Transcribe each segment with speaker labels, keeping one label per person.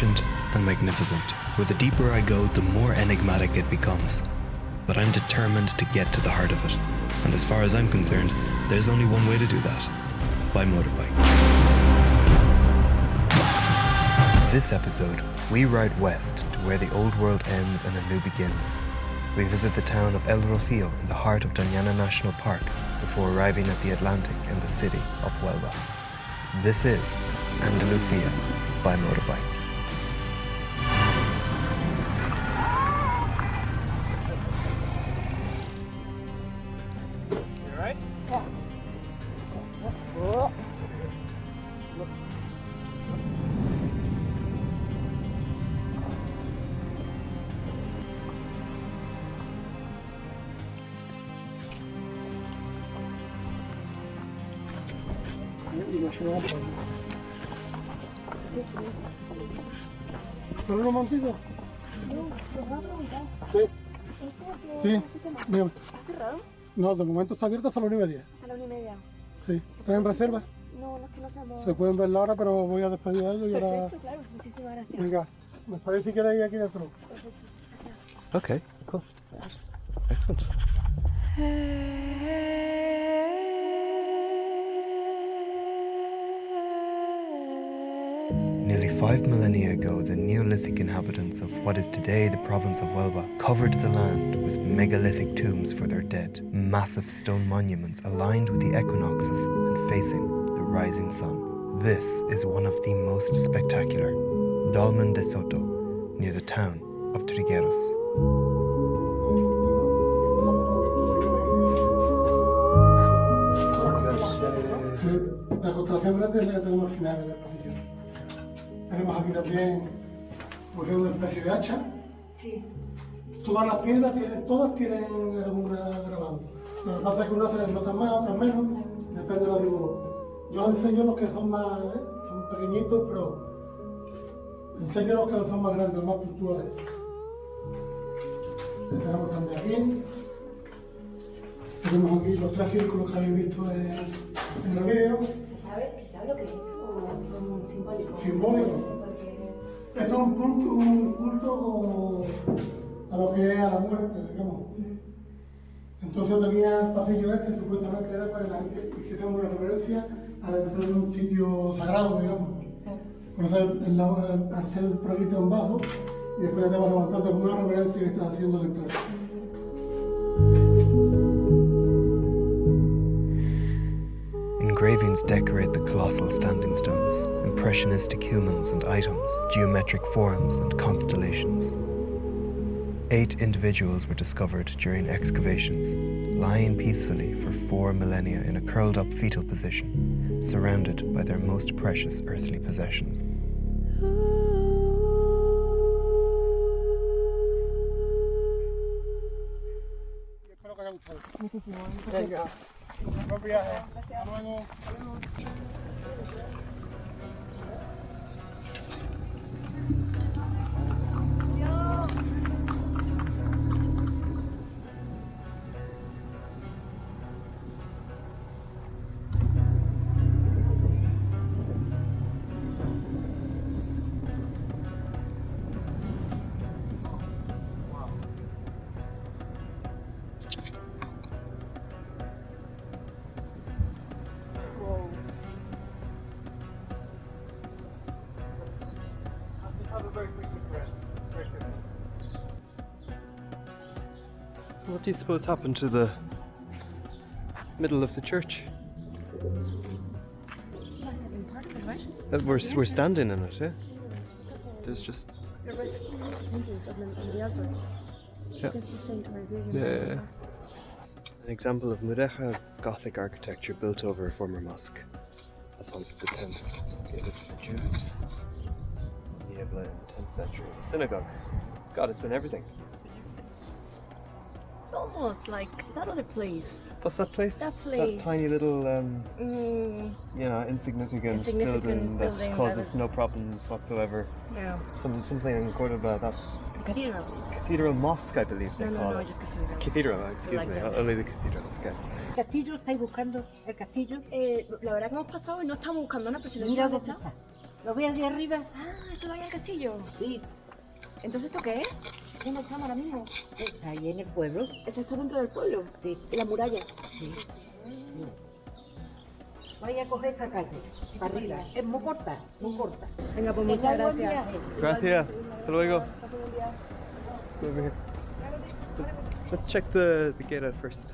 Speaker 1: ancient and magnificent, where the deeper I go, the more enigmatic it becomes. But I'm determined to get to the heart of it. And as far as I'm concerned, there's only one way to do that: by motorbike. This episode, we ride west to where the old world ends and a new begins. We visit the town of El Rocio in the heart of Donana National Park before arriving at the Atlantic and the city of Huelva. This is Andalusia by motorbike.
Speaker 2: You alright?
Speaker 3: ¿Pero un momentito? Sí. Sí, bien. No, de momento está abierto hasta la 1:30.
Speaker 4: A la 1:30.
Speaker 3: Sí. ¿Tienen reserva?
Speaker 4: No, no es que no seamos...
Speaker 3: Se pueden ver la hora, pero voy a despedir a ellos y ahora...
Speaker 4: Perfecto, claro. Muchísimas gracias.
Speaker 3: Venga, ¿me parece que queréis aquí dentro?
Speaker 4: Perfecto.
Speaker 1: Okay, cool. Excellent. Nearly 5 millennia ago, the Neolithic inhabitants of what is today the province of Huelva covered the land with megalithic tombs for their dead, massive stone monuments aligned with the equinoxes and facing the rising sun. This is one of the most spectacular, Dolmen de Soto, near the town of Trigueros.
Speaker 3: Sí, la constelación grande es la que tenemos al final del pasillo. Tenemos aquí también, por ejemplo, una especie de hacha.
Speaker 4: Sí.
Speaker 3: Todas las piedras tienen alguna grabado. Lo que pasa es que unas se les notan más, otras menos, depende de los dibujos. Yo enseño los que son más, son pequeñitos, pero enseño los que son más grandes, más puntuales. Tenemos también aquí. Tenemos aquí los 3 círculos que habéis visto en el vídeo.
Speaker 4: ¿Se sabe lo que es o son simbólicos?
Speaker 3: Simbólicos. Esto es un culto a lo que es a la muerte, digamos. Entonces tenía el pasillo supuestamente era para que la gente hiciese una reverencia adentro de un sitio sagrado, digamos. Por eso al ser por aquí trombado, y después te vas levantando con una reverencia que estás haciendo dentro.
Speaker 1: Engravings decorate the colossal standing stones, impressionistic humans and items, geometric forms and constellations. 8 individuals were discovered during excavations, lying peacefully for 4 millennia in a curled up fetal position, surrounded by their most precious earthly possessions.
Speaker 3: Espero que haya gustado.
Speaker 4: Muchísimo.
Speaker 3: Venga, buen viaje. Hasta luego.
Speaker 1: What do you suppose happened to the middle of the church? We're standing in it, yeah? There's just...
Speaker 4: The rest paintings on the altar.
Speaker 1: Yeah.
Speaker 4: You can see Saint Rodrigo.
Speaker 1: Yeah. An example of Mudéjar Gothic architecture built over a former mosque. Alfonso X gave it to the Jews. Niebla in the 10th century. A synagogue. God, it's been everything.
Speaker 4: It's almost like, is that other place?
Speaker 1: What's that place?
Speaker 4: That place.
Speaker 1: That tiny little, insignificant building that causes no problems whatsoever.
Speaker 4: Yeah.
Speaker 1: Something in Cordoba, that
Speaker 4: Cathedral.
Speaker 1: cathedral mosque, I believe they call
Speaker 4: No,
Speaker 1: it.
Speaker 4: just cathedral.
Speaker 1: Cathedral, excuse
Speaker 4: Like
Speaker 1: me,
Speaker 4: that.
Speaker 1: only the cathedral, okay.
Speaker 5: ¿Castillo? ¿Estáis buscando el castillo?
Speaker 4: La verdad que hemos pasado y no estamos buscando nada, pero si lo
Speaker 5: Mira
Speaker 4: dónde
Speaker 5: dónde
Speaker 4: está.
Speaker 5: está.
Speaker 2: ¿Lo ves hacia arriba?
Speaker 4: Ah, eso lo hay en el castillo.
Speaker 2: Sí.
Speaker 4: ¿Entonces esto qué es? ¿Dónde estamos ahora mismo?
Speaker 2: Está ahí en el pueblo.
Speaker 4: Eso está dentro del pueblo.
Speaker 2: Sí.
Speaker 4: En la muralla.
Speaker 2: Sí. Voy a coger esa calle. Para arriba. Es muy corta, muy corta.
Speaker 4: Venga, pues muchas gracias.
Speaker 5: Gracias. Hasta luego.
Speaker 4: Pasa buen día.
Speaker 5: Let's go over here. Let's check the gate out first.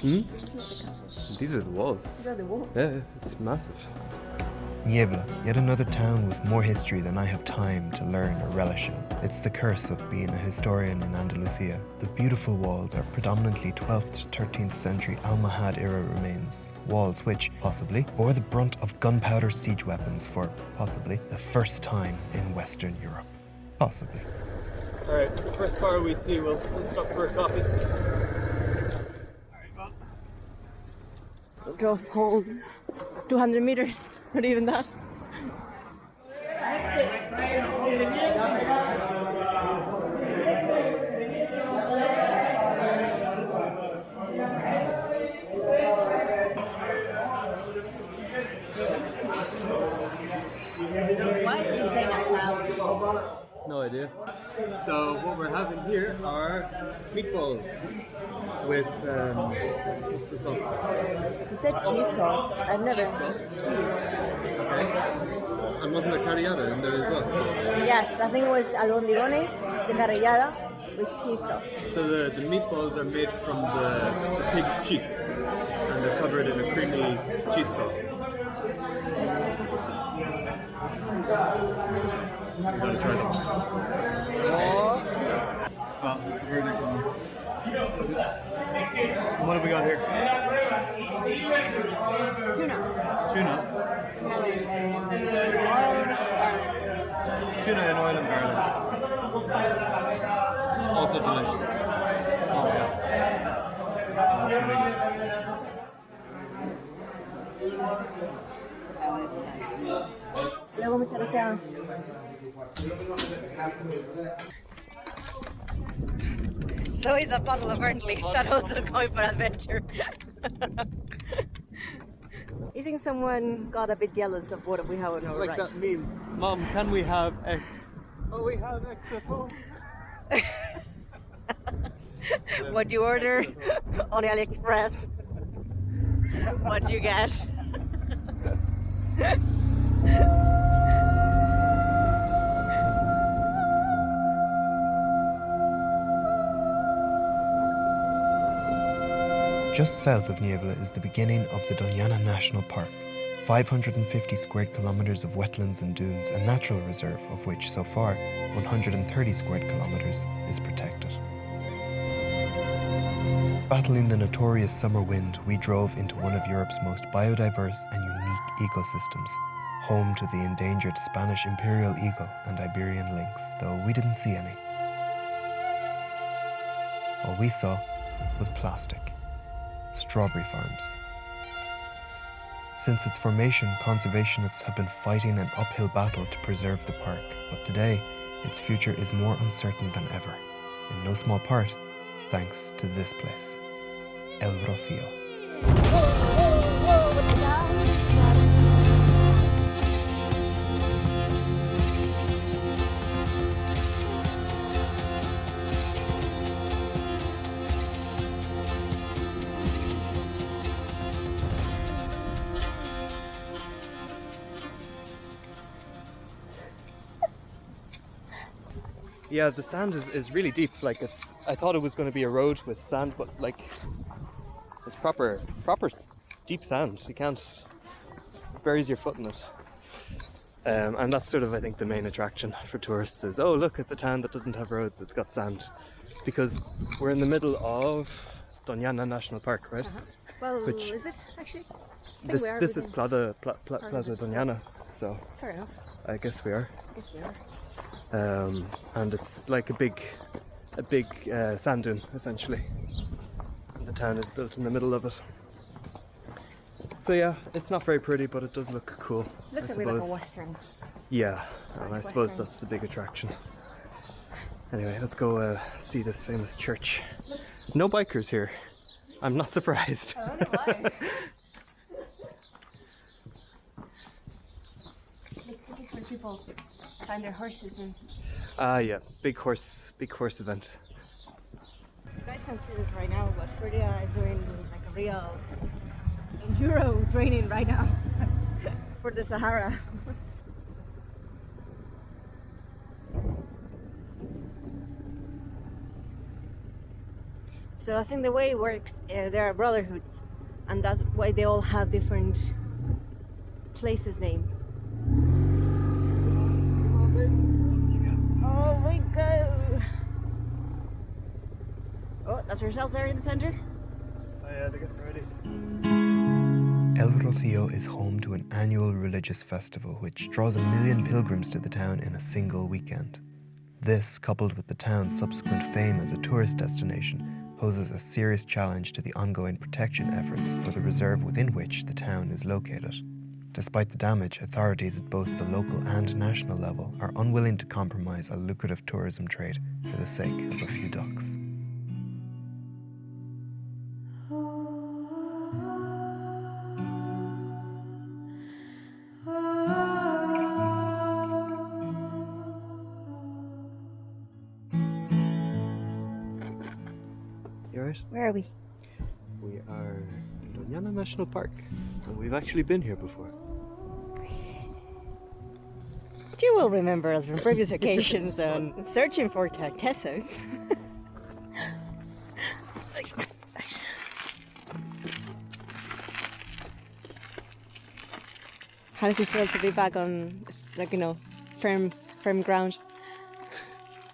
Speaker 5: Hmm? These are the walls.
Speaker 4: These are the walls.
Speaker 5: Yeah, it's massive.
Speaker 1: Niebla, yet another town with more history than I have time to learn or relish in. It's the curse of being a historian in Andalusia. The beautiful walls are predominantly 12th to 13th century Almohad era remains. Walls which, possibly, bore the brunt of gunpowder siege weapons for, possibly, the first time in Western Europe. Possibly.
Speaker 5: Alright, the first car we see, we'll stop for a coffee.
Speaker 4: Drove home 200 meters, not even that.
Speaker 2: Why does it say Nassau?
Speaker 5: No idea. So what we're having here are meatballs with what's the sauce?
Speaker 2: It said cheese sauce. I've never seen cheese.
Speaker 5: And wasn't there carriada in there as well?
Speaker 2: Yes, I think it was albondigones de carrillada with cheese sauce.
Speaker 5: So the meatballs are made from the pig's cheeks and they're covered in a creamy cheese sauce. You gotta try them. Well, it's the verdict on them. What have we got here?
Speaker 4: Tuna.
Speaker 5: Tuna. Tuna in oil and garlic. Also delicious. Oh yeah. That's really good.
Speaker 4: Luego muchas gracias.
Speaker 2: So is a bottle apparently that also is going for adventure. You think someone got a bit jealous of what we have on our
Speaker 5: It's like
Speaker 2: right?
Speaker 5: that meme. Mom, can we have X? Oh, we have X at home.
Speaker 2: What you order on AliExpress? What you get?
Speaker 1: Just south of Niebla is the beginning of the Donana National Park, 550 square kilometers of wetlands and dunes, a natural reserve of which so far 130 square kilometers is protected. Battling the notorious summer wind, we drove into one of Europe's most biodiverse and unique ecosystems, home to the endangered Spanish imperial eagle and Iberian lynx, though we didn't see any. All we saw was plastic. Strawberry farms. Since its formation, conservationists have been fighting an uphill battle to preserve the park, but today, its future is more uncertain than ever, in no small part thanks to this place, El Rocio.
Speaker 5: Yeah, the sand is really deep. Like I thought it was going to be a road with sand, but like it's proper deep sand. You can't, it buries your foot in it. And that's sort of, I think, the main attraction for tourists is, oh look, it's a town that doesn't have roads, it's got sand. Because we're in the middle of Donana National Park, right?
Speaker 4: Well,
Speaker 5: Which-
Speaker 4: is it actually? I think
Speaker 5: This
Speaker 4: we are
Speaker 5: this is
Speaker 4: within-
Speaker 5: Plaza Donana, so
Speaker 4: Fair enough.
Speaker 5: I guess we are.
Speaker 4: I guess we are.
Speaker 5: And it's like a big sand dune essentially. And the town is built in the middle of it. So yeah, it's not very pretty, but it does look cool.
Speaker 4: Looks
Speaker 5: I
Speaker 4: a bit like a
Speaker 5: suppose.
Speaker 4: western.
Speaker 5: Yeah, and I suppose
Speaker 4: Western.
Speaker 5: that's the big attraction. Anyway, let's go see this famous church. No bikers here. I'm not surprised.
Speaker 4: I wonder why. This is where people find their horses and
Speaker 5: Yeah, big horse event.
Speaker 2: You guys can see this right now, but Frida is doing like a real enduro training right now for the Sahara. So I think the way it works, there are brotherhoods, and that's why they all have different places names. Oh my god! Oh, that's yourself there in the center?
Speaker 5: Oh yeah, they're getting ready.
Speaker 1: El Rocio is home to an annual religious festival which draws 1 million pilgrims to the town in a single weekend. This, coupled with the town's subsequent fame as a tourist destination, poses a serious challenge to the ongoing protection efforts for the reserve within which the town is located. Despite the damage, authorities at both the local and national level are unwilling to compromise a lucrative tourism trade for the sake of a few ducks.
Speaker 5: You alright?
Speaker 2: Where are we?
Speaker 5: We are in Donana National Park, and we've actually been here before.
Speaker 2: You will remember us from previous occasions on searching for cactuses. How does it feel to be back on, like, you know, firm ground?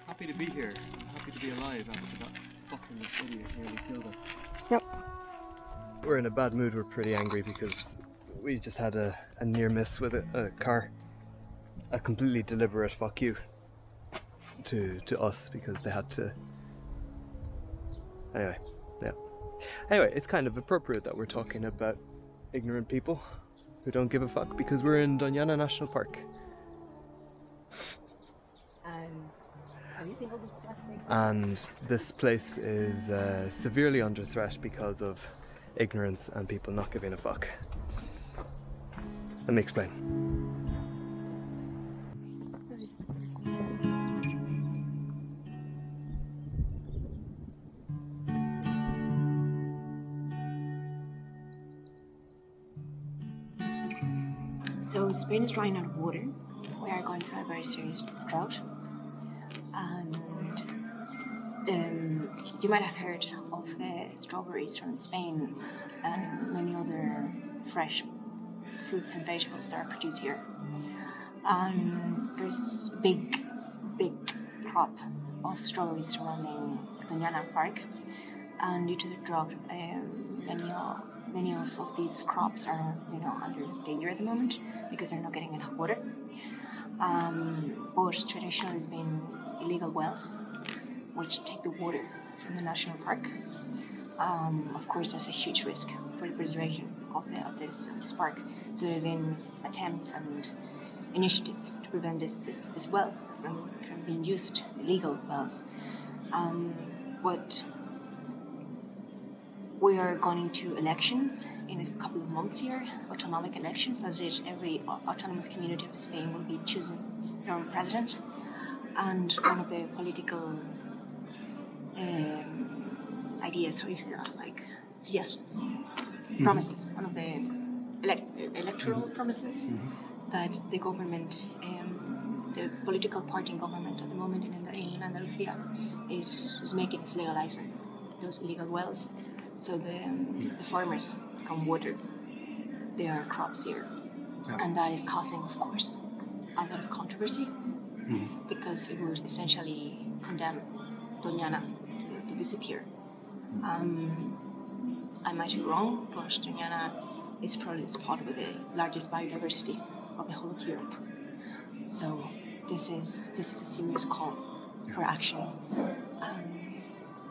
Speaker 5: Happy to be here. I'm happy to be alive after that fucking idiot nearly killed us.
Speaker 2: Yep.
Speaker 5: We're in a bad mood. We're pretty angry because we just had a near miss with a car. A completely deliberate fuck you to us because they had to. Anyway, yeah. Anyway, it's kind of appropriate that we're talking about ignorant people who don't give a fuck because we're in Donana National Park.
Speaker 4: have you seen all this plastic?
Speaker 5: And this place is severely under threat because of ignorance and people not giving a fuck. Let me explain.
Speaker 4: So Spain is running out of water. We are going through a very serious drought. And you might have heard of the strawberries from Spain and many other fresh fruits and vegetables that are produced here. And there's big crop of strawberries surrounding Donana Park. And due to the drought, many of these crops are, under danger at the moment because they're not getting enough water. But traditionally has been illegal wells, which take the water from the national park. Of course, there's a huge risk for the preservation of this park. So there have been attempts and initiatives to prevent these wells from being used, illegal wells. But we are going into elections in a couple of months here, autonomic elections, as if every autonomous community of Spain will be choosing their own president. And one of the political ideas, how do you say that, like suggestions, promises, one of the electoral promises that the government, the political party in government at the moment in Andalusia is making is legalizing those illegal wells. So the farmers can water their crops here. And that is causing, of course, a lot of controversy because it would essentially condemn Donana to disappear. I might be wrong, but Donana is probably the spot with the largest biodiversity of the whole of Europe. So this is a serious call for action.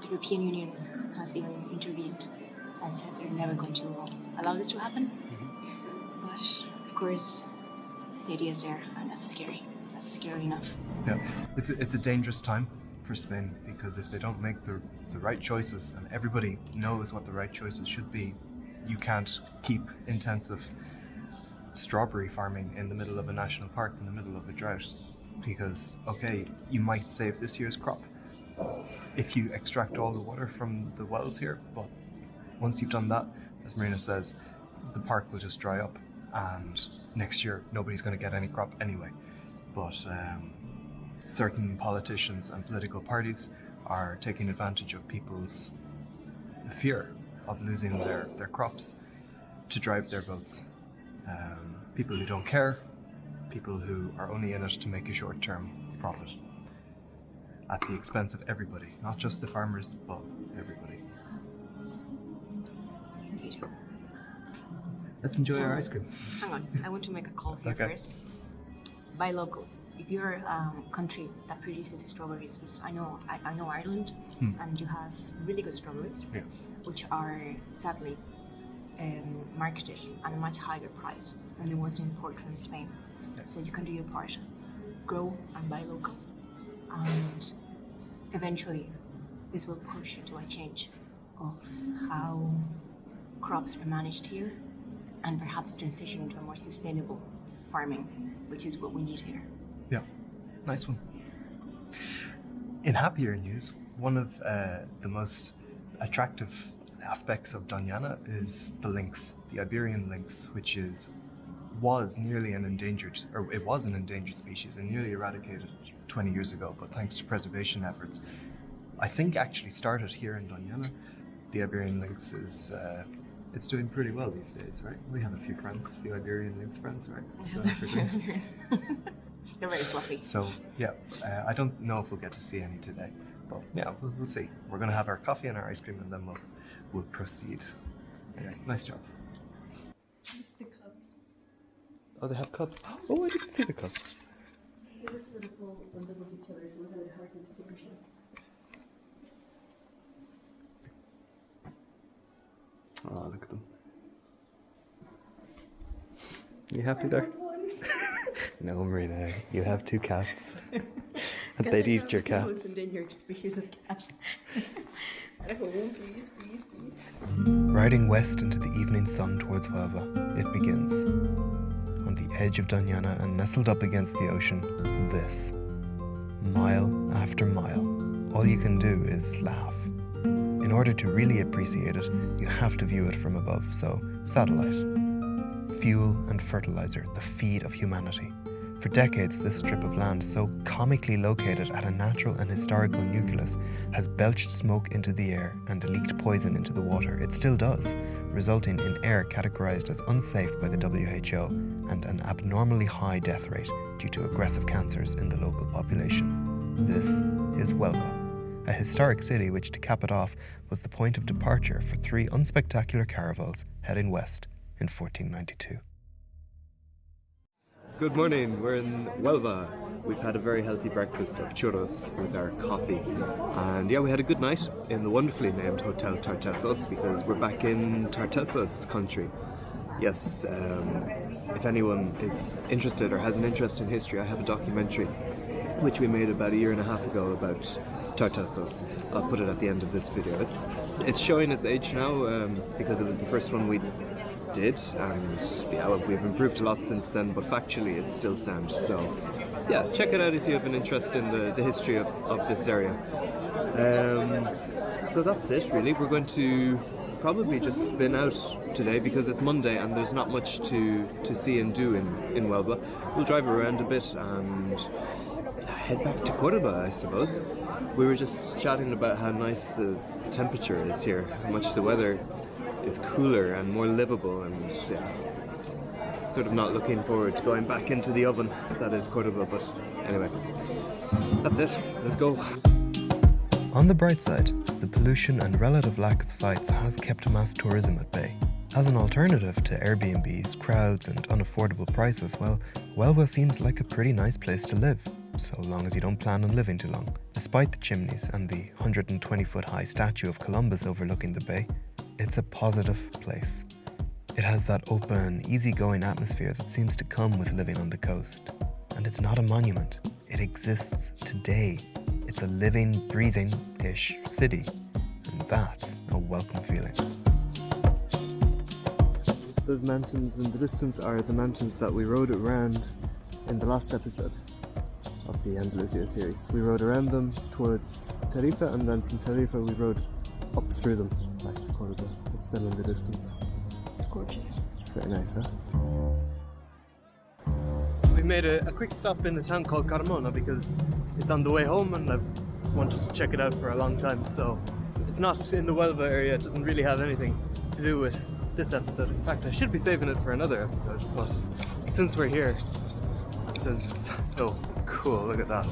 Speaker 4: The European Union has even intervened and said they're never going to allow this to happen. But of course, the idea is there, and that's scary. That's scary enough.
Speaker 5: Yeah, it's a dangerous time
Speaker 1: for Spain, because if they don't make the right choices, and everybody knows what the right choices should be, you can't keep intensive strawberry farming in the middle of a national park in the middle of a drought. Because, okay, you might save this year's crop if you extract all the water from the wells here, but once you've done that, as Marina says, the park will just dry up, and next year nobody's going to get any crop anyway. But certain politicians and political parties are taking advantage of people's fear of losing their crops to drive their votes. People who don't care, people who are only in it to make a short-term profit at the expense of everybody, not just the farmers, but everybody.
Speaker 4: Indeed.
Speaker 1: Let's enjoy our ice cream.
Speaker 4: Hang on, I want to make a call here
Speaker 1: Okay.
Speaker 4: first. Buy local. If you're a country that produces strawberries, because I know Ireland, and you have really good strawberries,
Speaker 1: Yeah.
Speaker 4: which are sadly marketed at a much higher price than the ones imported from Spain.
Speaker 1: Yeah.
Speaker 4: So you can do your part, grow and buy local, and eventually this will push into a change of how crops are managed here, and perhaps a transition into a more sustainable farming, which is what we need here.
Speaker 1: Yeah, nice one. In happier news, one of the most attractive aspects of Donana is the lynx, the Iberian lynx, which was nearly an endangered, or it was an endangered species and nearly eradicated 20 years ago, but thanks to preservation efforts, I think actually started here in Donana. The Iberian lynx is it's doing pretty well these days, right? We have a few Iberian lynx friends, right? Going for drinks.
Speaker 4: They're very fluffy.
Speaker 1: So yeah, I don't know if we'll get to see any today, but yeah, we'll see. We're gonna have our coffee and our ice cream, and then we'll proceed. Anyway, nice job.
Speaker 2: The cups.
Speaker 1: Oh, they have cups. Oh, I didn't see the cups.
Speaker 2: They were sort of all on top of each other, so it was a bit hard to distinguish them.
Speaker 1: Oh, look at them. You happy there? No, Marina, you have two cats. And they'd eat your cats.
Speaker 4: Most endangered species of cat. At home, please, please, please.
Speaker 1: Riding west into the evening sun towards Huelva, it begins. On the edge of Doñana and nestled up against the ocean, this. Mile after mile, all you can do is laugh. In order to really appreciate it, you have to view it from above, so satellite. Fuel and fertilizer, the feed of humanity. For decades, this strip of land, so comically located at a natural and historical nucleus, has belched smoke into the air and leaked poison into the water. It still does, resulting in air categorized as unsafe by the WHO and an abnormally high death rate due to aggressive cancers in the local population. This is Huelva, a historic city which, to cap it off, was the point of departure for 3 unspectacular caravels heading west in 1492. Good morning, we're in Huelva. We've had a very healthy breakfast of churros with our coffee. And yeah, we had a good night in the wonderfully named Hotel Tartessos, because we're back in Tartessos country. Yes, if anyone is interested or has an interest in history, I have a documentary which we made about 1.5 years ago about Tartessos. I'll put it at the end of this video. It's showing its age now because it was the first one we did, and yeah, well, we've improved a lot since then, but factually it's still sound. So yeah, check it out if you have an interest in the history of this area. So that's it really. We're going to probably just spin out today because it's Monday and there's not much to see and do in Huelva. We'll drive around a bit and head back to Cordoba, I suppose. We were just chatting about how nice the temperature is here, how much the weather is cooler and more livable, and yeah, sort of not looking forward to going back into the oven that is Cordoba, but anyway, that's it, let's go. On the bright side, the pollution and relative lack of sites has kept mass tourism at bay. As an alternative to Airbnbs, crowds and unaffordable prices, well, Huelva seems like a pretty nice place to live, so long as you don't plan on living too long. Despite the chimneys and the 120-foot high statue of Columbus overlooking the bay, it's a positive place. It has that open, easygoing atmosphere that seems to come with living on the coast. And it's not a monument. It exists today. It's a living, breathing-ish city, and that's a welcome feeling.
Speaker 5: Those mountains in the distance are the mountains that we rode around in the last episode of the Andalusia series. We rode around them towards Tarifa, and then from Tarifa we rode up through them back to Cordoba. It's still in the distance.
Speaker 4: It's gorgeous.
Speaker 5: Very nice, huh? We made a quick stop in a town called Carmona because it's on the way home and I've wanted to check it out for a long time. So it's not in the Huelva area, it doesn't really have anything to do with this episode. In fact, I should be saving it for another episode, but since we're here, since it's so cool, look at that.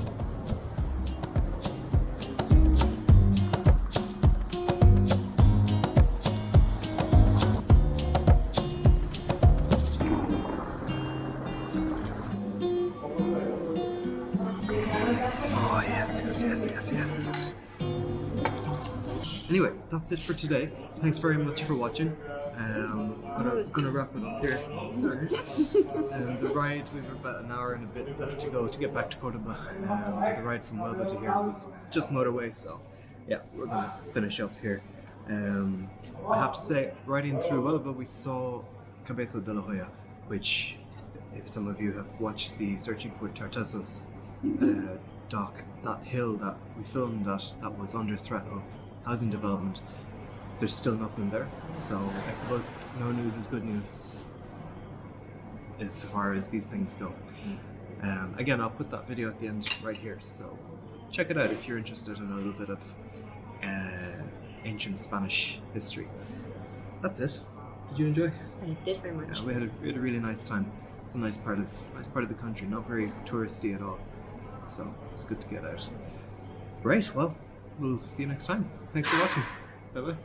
Speaker 5: Oh yes, yes, yes, yes, yes. Anyway, that's it for today. Thanks very much for watching. I'm gonna wrap it up here. The ride, we've about an hour and a bit left to go to get back to Cordoba. The ride from Huelva to here was just motorway, so yeah, we're gonna finish up here. I have to say, riding through Huelva, we saw Cabeza de la Hoya, which, if some of you have watched the Searching for Tartessos doc, that hill that we filmed that was under threat of housing development, there's still nothing there. So I suppose no news is good news as far as these things go. Again, I'll put that video at the end right here, so check it out if you're interested in a little bit of ancient Spanish history. That's it. Did you enjoy?
Speaker 4: I did very much.
Speaker 5: Yeah, we had a really nice time. It's a nice part of the country, not very touristy at all. So it's good to get out. Right, well, we'll see you next time. Thanks for watching. Bye bye.